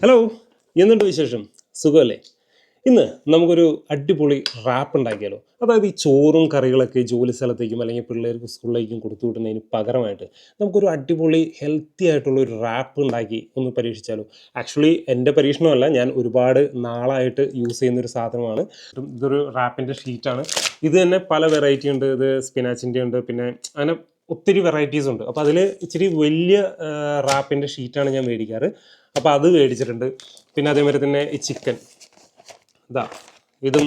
Hello, എന്തുണ്ട് വിശേഷം? സുഖമല്ലേ? ഇന്ന് നമുക്കൊരു അടിപൊളി റാപ്പ് ഉണ്ടാക്കിയാലോ. അതായത് ഈ ചോറും കറികളൊക്കെ ജോലി സ്ഥലത്തേക്കും അല്ലെങ്കിൽ പിള്ളേർക്ക് സ്കൂളിലേക്കും കൊടുത്തു വിട്ടുന്നതിന് പകരമായിട്ട് നമുക്കൊരു അടിപൊളി ഹെൽത്തി ആയിട്ടുള്ള ഒരു റാപ്പ് ഉണ്ടാക്കി ഒന്ന് പരീക്ഷിച്ചാലോ. ആക്ച്വലി എൻ്റെ പരീക്ഷണമല്ല, ഞാൻ ഒരുപാട് നാളായിട്ട് യൂസ് ചെയ്യുന്നൊരു സാധനമാണ്. ഇതൊരു റാപ്പിൻ്റെ ഷീറ്റാണ്. ഇത് തന്നെ പല വെറൈറ്റി ഉണ്ട്. ഇത് സ്പിനാച്ചിൻ്റെ ഉണ്ട്, പിന്നെ അങ്ങനെ ഒത്തിരി വെറൈറ്റീസ് ഉണ്ട്. അപ്പോൾ അതിൽ ഇച്ചിരി വലിയ റാപ്പിൻ്റെ ഷീറ്റാണ് ഞാൻ മേടിക്കാറ്. അപ്പോൾ അത് മേടിച്ചിട്ടുണ്ട്. പിന്നെ അതേമാതിരി തന്നെ ഈ ചിക്കൻ ഇതാ, ഇതും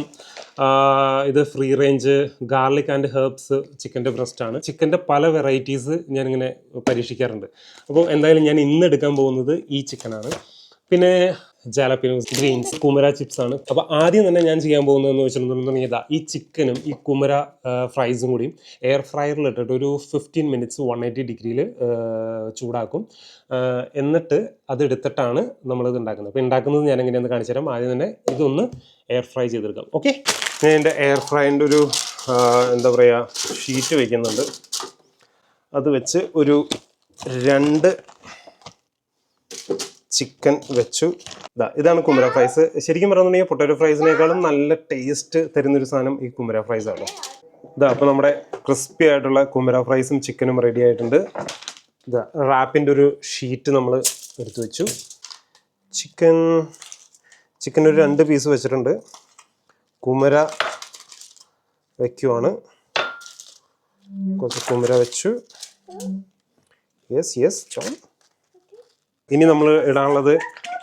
ഇത് free range garlic and herbs ചിക്കൻ്റെ ബ്രസ്റ്റാണ്. ചിക്കൻ്റെ പല വെറൈറ്റീസ് ഞാനിങ്ങനെ പരീക്ഷിക്കാറുണ്ട്. അപ്പോൾ എന്തായാലും ഞാൻ ഇന്ന് എടുക്കാൻ പോകുന്നത് ഈ ചിക്കനാണ്. പിന്നെ ജാലപ്പിനോസ്, ഗ്രീൻസ്, കുമര ചിപ്സ് ആണ്. അപ്പോൾ ആദ്യം തന്നെ ഞാൻ ചെയ്യാൻ പോകുന്നതെന്ന് വെച്ചിട്ടുണ്ടെങ്കിൽ ഇതാ ഈ ചിക്കനും ഈ കുമര ഫ്രൈസും കൂടിയും എയർ ഫ്രയറിൽ ഇട്ടിട്ട് ഒരു 15 മിനിറ്റ്സ് 180 ഡിഗ്രിയിൽ ചൂടാക്കും. എന്നിട്ട് അതെടുത്തിട്ടാണ് നമ്മളിത് ഉണ്ടാക്കുന്നത്. അപ്പോൾ ഉണ്ടാക്കുന്നത് ഞാൻ എങ്ങനെയാണെന്ന് കാണിച്ചു തരാം. ആദ്യം തന്നെ ഇതൊന്ന് എയർ ഫ്രൈ ചെയ്തെടുക്കാം. ഓക്കെ, ഞാൻ എൻ്റെ എയർ ഫ്രൈൻ്റെ ഒരു എന്താ പറയുക ഷീറ്റ് വയ്ക്കുന്നുണ്ട്. അത് വെച്ച് ഒരു 2 ചിക്കൻ വെച്ചു. ഇതാണ് കുമര ഫ്രൈസ്. ശരിക്കും പറഞ്ഞിട്ടുണ്ടെങ്കിൽ പൊട്ടാറ്റോ ഫ്രൈസിനേക്കാളും നല്ല ടേസ്റ്റ് തരുന്നൊരു സാധനം ഈ കുമര ഫ്രൈസ് ആണ്. അപ്പോൾ നമ്മുടെ ക്രിസ്പി ആയിട്ടുള്ള കുമര ഫ്രൈസും ചിക്കനും റെഡി ആയിട്ടുണ്ട്. റാപ്പിൻ്റെ ഒരു ഷീറ്റ് നമ്മൾ എടുത്തു വെച്ചു. ചിക്കൻ ഒരു 2 പീസ് വെച്ചിട്ടുണ്ട്. കുമര വയ്ക്കുവാണ്. കുറച്ച് കുമര വെച്ചു. യെസ് ചോൺ. ഇനി നമ്മൾ ഇടാനുള്ളത്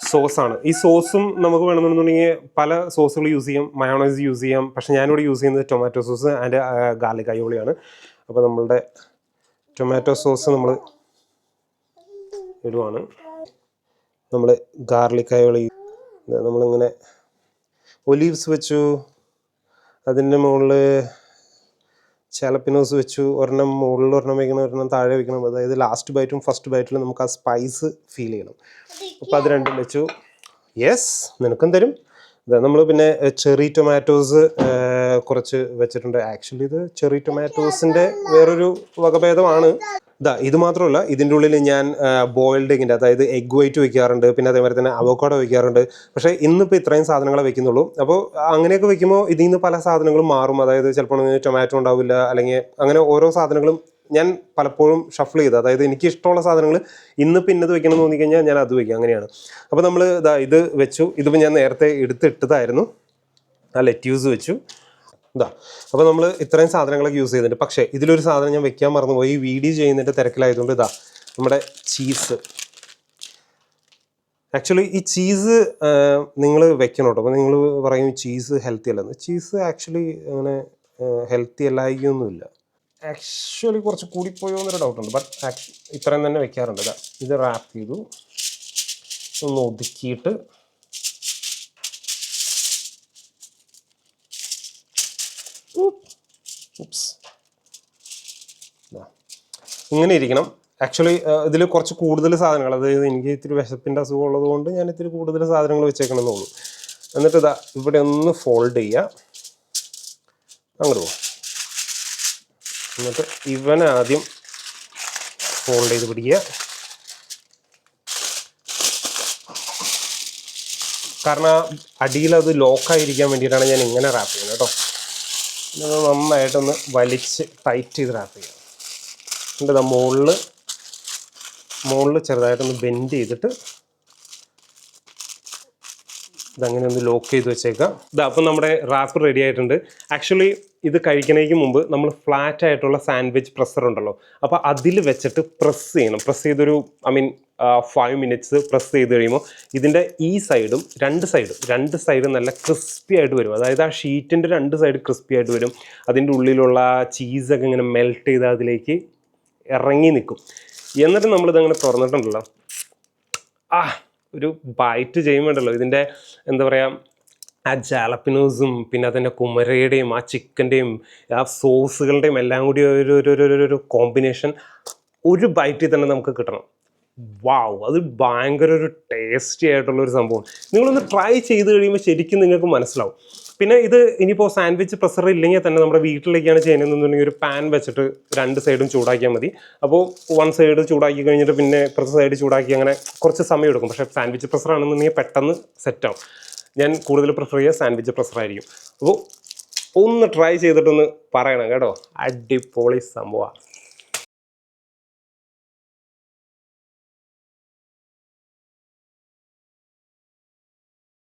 സോസാണ്. ഈ സോസും നമുക്ക് വേണമെന്നുണ്ടെങ്കിൽ പല സോസുകൾ യൂസ് ചെയ്യാം. മയോണൈസ് യൂസ് ചെയ്യാം. പക്ഷേ ഞാനിവിടെ യൂസ് ചെയ്യുന്നത് ടൊമാറ്റോ സോസ് ആൻഡ് ഗാർലിക് അയോളിയാണ്. അപ്പോൾ നമ്മളുടെ ടൊമാറ്റോ സോസ് നമ്മൾ ഇടുവാണ്. നമ്മൾ ഗാർലിക് അയോളി നമ്മളിങ്ങനെ ഒലീവ്സ് വെച്ചു. അതിൻ്റെ മുകളിൽ ജാലപ്പിനോസ് വെച്ചു. ഒരെണ്ണം മുകളിൽ ഒരെണ്ണം വയ്ക്കണം, ഒരെണ്ണം താഴെ വയ്ക്കണം. അതായത് ലാസ്റ്റ് ബൈറ്റും ഫസ്റ്റ് ബൈറ്റിലും നമുക്ക് ആ സ്പൈസ് ഫീൽ ചെയ്യണം. അപ്പോൾ അത് രണ്ടും വെച്ചു. യെസ്, നിനക്കും തരും. നമ്മൾ പിന്നെ ചെറി ടൊമാറ്റോസ് കുറച്ച് വെച്ചിട്ടുണ്ട്. ആക്ച്വലി ഇത് ചെറി ടൊമാറ്റോസിൻ്റെ വേറൊരു വകഭേദമാണ്. ഇത് മാത്രമല്ല, ഇതിൻ്റെ ഉള്ളിൽ ഞാൻ ബോയിൽഡ് എഗ്ഗിൻ്റെ, അതായത് എഗ് വൈറ്റ് വയ്ക്കാറുണ്ട്. പിന്നെ അതേമാതിരി തന്നെ അവോക്കാഡോ വയ്ക്കാറുണ്ട്. പക്ഷേ ഇന്നിപ്പോൾ ഇത്രയും സാധനങ്ങളെ വയ്ക്കുന്നുള്ളൂ. അപ്പോൾ അങ്ങനെയൊക്കെ വയ്ക്കുമ്പോൾ ഇതിൽ നിന്ന് പല സാധനങ്ങളും മാറും. അതായത് ചിലപ്പോൾ ടൊമാറ്റോ ഉണ്ടാവില്ല, അല്ലെങ്കിൽ അങ്ങനെ ഓരോ സാധനങ്ങളും ഞാൻ പലപ്പോഴും ഷഫിൾ ചെയ്ത്, അതായത് എനിക്ക് ഇഷ്ടമുള്ള സാധനങ്ങൾ ഇന്നിപ്പോൾ ഇന്നത് വെക്കണം എന്ന് തോന്നിക്കഴിഞ്ഞാൽ ഞാൻ അത് വയ്ക്കും. അങ്ങനെയാണ്. അപ്പോൾ നമ്മൾ ഇത് വെച്ചു. ഇതിപ്പോൾ ഞാൻ നേരത്തെ എടുത്തിട്ടതായിരുന്നു. ആ ലെറ്റ്യൂസ് വെച്ചു. അപ്പോൾ നമ്മൾ ഇത്രയും സാധനങ്ങളൊക്കെ യൂസ് ചെയ്തിട്ടുണ്ട്. പക്ഷേ ഇതിലൊരു സാധനം ഞാൻ വെക്കാൻ മറന്നുപോയി. ഈ വീഡിയോ ചെയ്യുന്നതിൻ്റെ തിരക്കിലായതുകൊണ്ട് നമ്മുടെ ചീസ്. ആക്ച്വലി ഈ ചീസ് നിങ്ങൾ വെക്കണം കേട്ടോ. അപ്പോൾ നിങ്ങൾ പറയും ചീസ് ഹെൽത്തി അല്ലെന്ന്. ചീസ് ആക്ച്വലി അങ്ങനെ ഹെൽത്തി അല്ലായിരിക്കൊന്നുമില്ല. ആക്ച്വലി കുറച്ച് കൂടിപ്പോയോ എന്നൊരു ഡൗട്ടുണ്ട്. ബട്ട് ഇത്രയും തന്നെ വെക്കാറുണ്ട്. ഇത് റാപ്പ് ചെയ്തു, ഒന്ന് ഒതുക്കിയിട്ട് ഇങ്ങനെ ഇരിക്കണം. ആക്ച്വലി ഇതിൽ കുറച്ച് കൂടുതൽ സാധനങ്ങൾ, അതായത് എനിക്ക് ഇത്തിരി വിശപ്പിൻ്റെ അസുഖം ഉള്ളത് കൊണ്ട് ഞാൻ ഇത്തിരി കൂടുതൽ സാധനങ്ങൾ വെച്ചേക്കണമെന്നേ ഉള്ളൂ. എന്നിട്ട് ഇവിടെ ഒന്ന് ഫോൾഡ് ചെയ്യുക. അങ്ങോട്ട് പോകും. എന്നിട്ട് ഇവനെ ആദ്യം ഫോൾഡ് ചെയ്ത് പിടിക്കുക. കാരണം അടിയിൽ ലോക്കായിരിക്കാൻ വേണ്ടിയിട്ടാണ് ഞാൻ ഇങ്ങനെ റാപ്പ് ചെയ്യുന്നത് കേട്ടോ. ഇത് നന്നായിട്ടൊന്ന് വലിച്ച് ടൈറ്റ് ചെയ്ത് റാപ്പ് ചെയ്യുക. എന്നിട്ട് മുകളിൽ ചെറുതായിട്ടൊന്ന് ബെൻഡ് ചെയ്തിട്ട് ഇതങ്ങനെ ഒന്ന് ലോക്ക് ചെയ്ത് വെച്ചേക്കാം. അപ്പം നമ്മുടെ റാപ്പ് റെഡി ആയിട്ടുണ്ട്. ആക്ച്വലി ഇത് കഴിക്കുന്നതിന് മുമ്പ് നമ്മൾ ഫ്ലാറ്റ് ആയിട്ടുള്ള സാൻഡ്വിച്ച് പ്രസ്സർ ഉണ്ടല്ലോ, അപ്പോൾ അതിൽ വെച്ചിട്ട് പ്രസ് ചെയ്യണം. പ്രസ് ചെയ്തൊരു 5 മിനിറ്റ്സ് പ്രസ് ചെയ്ത് കഴിയുമ്പോൾ ഇതിൻ്റെ ഈ സൈഡും രണ്ട് സൈഡും നല്ല ക്രിസ്പി ആയിട്ട് വരും. അതായത് ആ ഷീറ്റിൻ്റെ 2 സൈഡ് ക്രിസ്പി ആയിട്ട് വരും. അതിൻ്റെ ഉള്ളിലുള്ള ചീസൊക്കെ ഇങ്ങനെ മെൽറ്റ് ചെയ്ത് അതിലേക്ക് ഇറങ്ങി നിൽക്കും. എന്നിട്ട് നമ്മളിതങ്ങനെ തുറന്നിട്ടുണ്ടല്ലോ, ഒരു ബൈറ്റ് ചെയ്യുമ്പോണ്ടല്ലോ ഇതിൻ്റെ എന്താ പറയുക, ആ ജാലപ്പിനോസും പിന്നെ അതിൻ്റെ കുമരയുടെയും ആ ചിക്കൻ്റെയും ആ സോസുകളുടെയും എല്ലാം കൂടി ഒരു കോമ്പിനേഷൻ ഒരു ബൈറ്റിൽ തന്നെ നമുക്ക് കിട്ടണം. വാവ്! അത് ഭയങ്കര ഒരു ടേസ്റ്റി ആയിട്ടുള്ളൊരു സംഭവം. നിങ്ങളൊന്ന് ട്രൈ ചെയ്ത് കഴിയുമ്പോൾ ശരിക്കും നിങ്ങൾക്ക് മനസ്സിലാവും. പിന്നെ ഇത് ഇനിയിപ്പോൾ സാൻഡ്വിച്ച് പ്രസർ ഇല്ലെങ്കിൽ തന്നെ നമ്മുടെ വീട്ടിലേക്കാണ് ചെയ്യുന്നതെന്നുണ്ടെങ്കിൽ ഒരു പാൻ വെച്ചിട്ട് 2 സൈഡും ചൂടാക്കിയാൽ മതി. അപ്പോൾ 1 സൈഡ് ചൂടാക്കി കഴിഞ്ഞിട്ട് പിന്നെ ഇപ്പുറത്തെ സൈഡ് ചൂടാക്കി അങ്ങനെ കുറച്ച് സമയം എടുക്കും. പക്ഷേ സാൻഡ്വിച്ച് പ്രസർ ആണെന്നുണ്ടെങ്കിൽ പെട്ടെന്ന് സെറ്റാവും. ഞാൻ കൂടുതൽ പ്രിഫർ ചെയ്യുക സാൻഡ്വിച്ച് പ്രസർ ആയിരിക്കും. അപ്പോൾ ഒന്ന് ട്രൈ ചെയ്തിട്ടൊന്ന് പറയണം കേട്ടോ. അടിപൊളി സംഭവമാണ്.